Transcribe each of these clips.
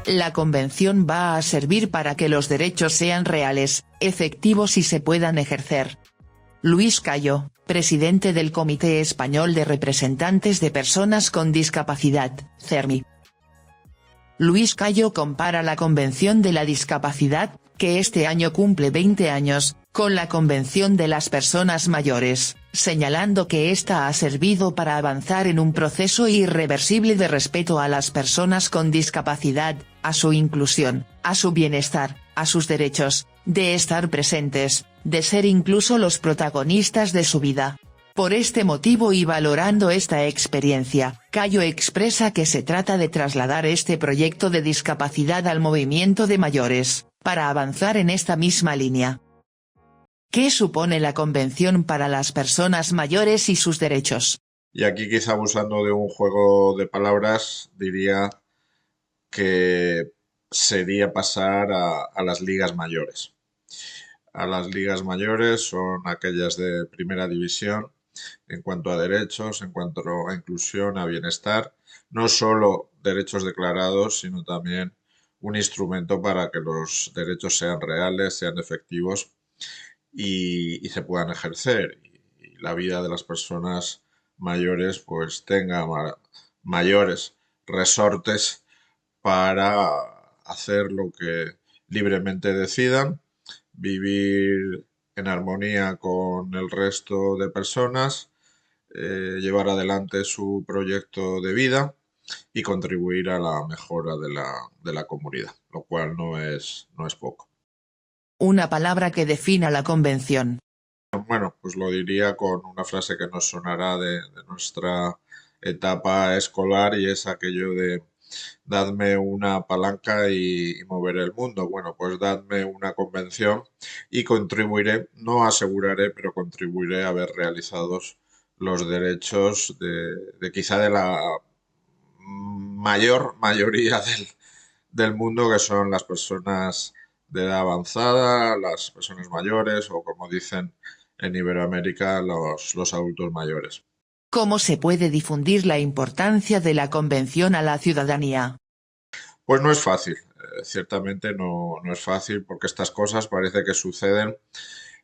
La convención va a servir para que los derechos sean reales, efectivos y se puedan ejercer. Luis Cayo, presidente del Comité Español de Representantes de Personas con Discapacidad, CERMI. Luis Cayo compara la Convención de la Discapacidad, que este año cumple 20 años, con la Convención de las Personas Mayores, señalando que esta ha servido para avanzar en un proceso irreversible de respeto a las personas con discapacidad, a su inclusión, a su bienestar, a sus derechos, de estar presentes, de ser incluso los protagonistas de su vida. Por este motivo y valorando esta experiencia, Cayo expresa que se trata de trasladar este proyecto de discapacidad al movimiento de mayores, para avanzar en esta misma línea. ¿Qué supone la Convención para las personas mayores y sus derechos? Y aquí, quizá abusando de un juego de palabras, diría que sería pasar a las ligas mayores. A las ligas mayores son aquellas de primera división en cuanto a derechos, en cuanto a inclusión, a bienestar, no solo derechos declarados, sino también un instrumento para que los derechos sean reales, sean efectivos y se puedan ejercer. Y la vida de las personas mayores pues tenga mayores resortes para hacer lo que libremente decidan, vivir en armonía con el resto de personas, llevar adelante su proyecto de vida y contribuir a la mejora de la comunidad, lo cual no es poco. Una palabra que defina la Convención. Bueno, pues lo diría con una frase que nos sonará de nuestra etapa escolar, y es aquello de dadme una palanca y moveré el mundo. Bueno, pues dadme una convención y contribuiré, no aseguraré, pero contribuiré a ver realizados los derechos de quizá de la mayoría del mundo, que son las personas de edad avanzada, las personas mayores o, como dicen en Iberoamérica, los adultos mayores. ¿Cómo se puede difundir la importancia de la Convención a la ciudadanía? Pues no es fácil, ciertamente no es fácil, porque estas cosas parece que suceden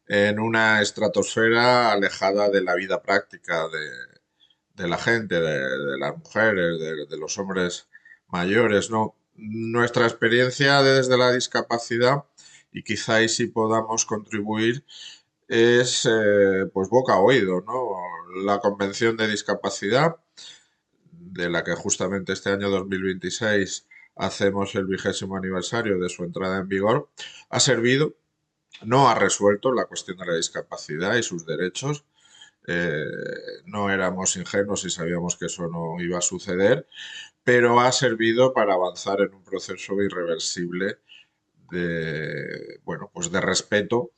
en una estratosfera alejada de la vida práctica de la gente, de las mujeres, de los hombres mayores, ¿no? Nuestra experiencia desde la discapacidad, y quizá ahí sí podamos contribuir, es pues boca a oído, ¿no? La Convención de Discapacidad, de la que justamente este año 2026 hacemos el 20º aniversario de su entrada en vigor, ha servido, no ha resuelto la cuestión de la discapacidad y sus derechos. Eh, no éramos ingenuos y sabíamos que eso no iba a suceder, pero ha servido para avanzar en un proceso irreversible de, bueno, pues de respeto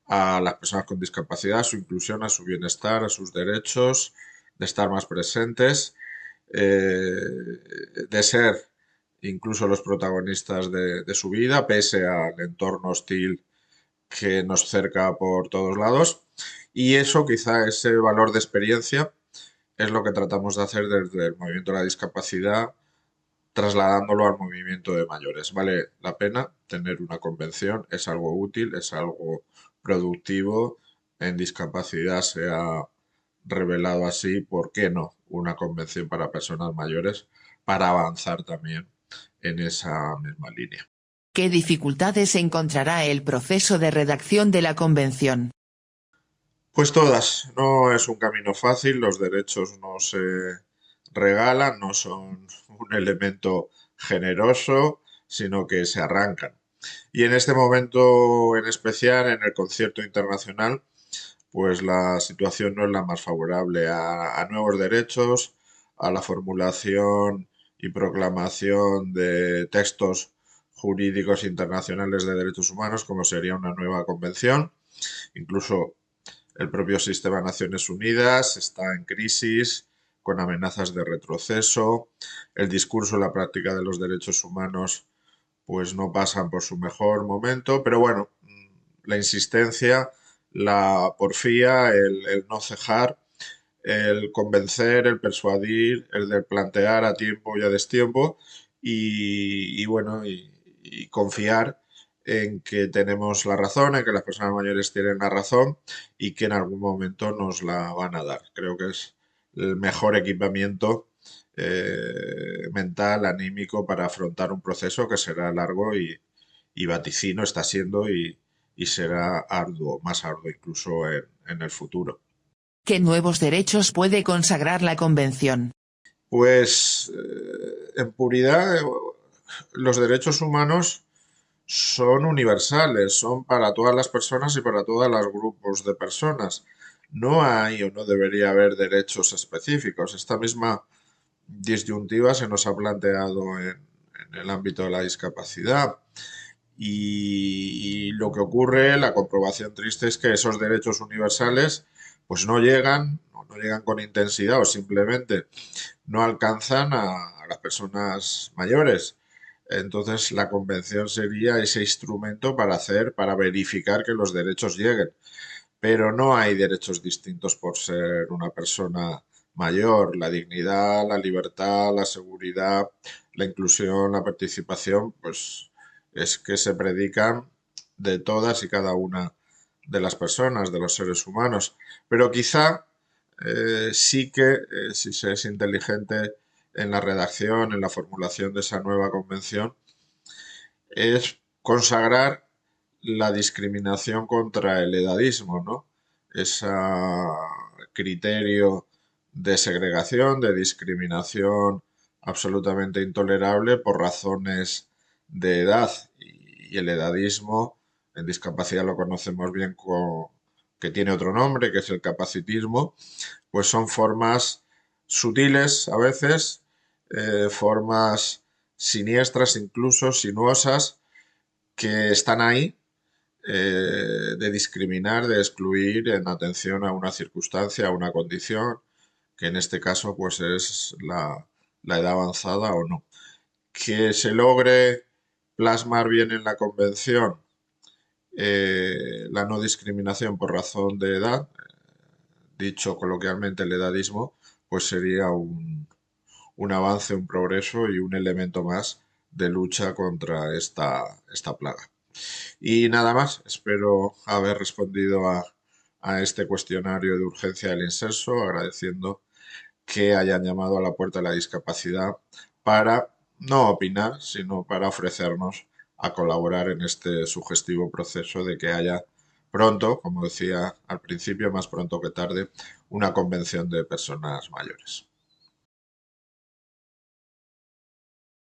a las personas con discapacidad, a su inclusión, a su bienestar, a sus derechos, de estar más presentes, de ser incluso los protagonistas de su vida, pese al entorno hostil que nos cerca por todos lados. Y eso, quizá ese valor de experiencia, es lo que tratamos de hacer desde el movimiento de la discapacidad, trasladándolo al movimiento de mayores. Vale la pena tener una convención, es algo útil, es algo productivo. En discapacidad se ha revelado así, ¿por qué no? Una convención para personas mayores, para avanzar también en esa misma línea. ¿Qué dificultades encontrará el proceso de redacción de la Convención? Pues todas, no es un camino fácil, los derechos no se regalan, no son un elemento generoso, sino que se arrancan. Y en este momento en especial, en el concierto internacional, pues la situación no es la más favorable a nuevos derechos, a la formulación y proclamación de textos jurídicos internacionales de derechos humanos, como sería una nueva convención. Incluso el propio sistema de Naciones Unidas está en crisis, con amenazas de retroceso. El discurso y la práctica de los derechos humanos pues no pasan por su mejor momento, pero bueno, la insistencia, la porfía, el no cejar, el convencer, el persuadir, el de plantear a tiempo y a destiempo, y bueno, y confiar en que tenemos la razón, en que las personas mayores tienen la razón y que en algún momento nos la van a dar. Creo que es el mejor equipamiento mental, anímico para afrontar un proceso que será largo y vaticino está siendo y será arduo, más arduo incluso en el futuro. ¿Qué nuevos derechos puede consagrar la Convención? Pues en puridad los derechos humanos son universales, son para todas las personas y para todos los grupos de personas. No hay o no debería haber derechos específicos. Esta misma disyuntiva se nos ha planteado en el ámbito de la discapacidad. Y lo que ocurre, la comprobación triste es que esos derechos universales pues no llegan, o no llegan con intensidad o simplemente no alcanzan a las personas mayores. Entonces la convención sería ese instrumento para hacer, para verificar que los derechos lleguen. Pero no hay derechos distintos por ser una persona mayor. La dignidad, la libertad, la seguridad, la inclusión, la participación, pues es que se predican de todas y cada una de las personas, de los seres humanos. Pero quizá sí que, si se es inteligente en la redacción, en la formulación de esa nueva convención, es consagrar la discriminación contra el edadismo, ¿no? Ese criterio de segregación, de discriminación absolutamente intolerable por razones de edad. Y el edadismo, en discapacidad lo conocemos bien que tiene otro nombre, que es el capacitismo, pues son formas sutiles a veces, formas siniestras, incluso sinuosas, que están ahí de discriminar, de excluir en atención a una circunstancia, a una condición, que en este caso pues es la edad avanzada o no. Que se logre plasmar bien en la convención la no discriminación por razón de edad, dicho coloquialmente el edadismo, pues sería un avance, un progreso y un elemento más de lucha contra esta plaga. Y nada más, espero haber respondido a este cuestionario de urgencia del inserso, agradeciendo que hayan llamado a la puerta de la discapacidad para no opinar, sino para ofrecernos a colaborar en este sugestivo proceso de que haya pronto, como decía al principio, más pronto que tarde, una convención de personas mayores.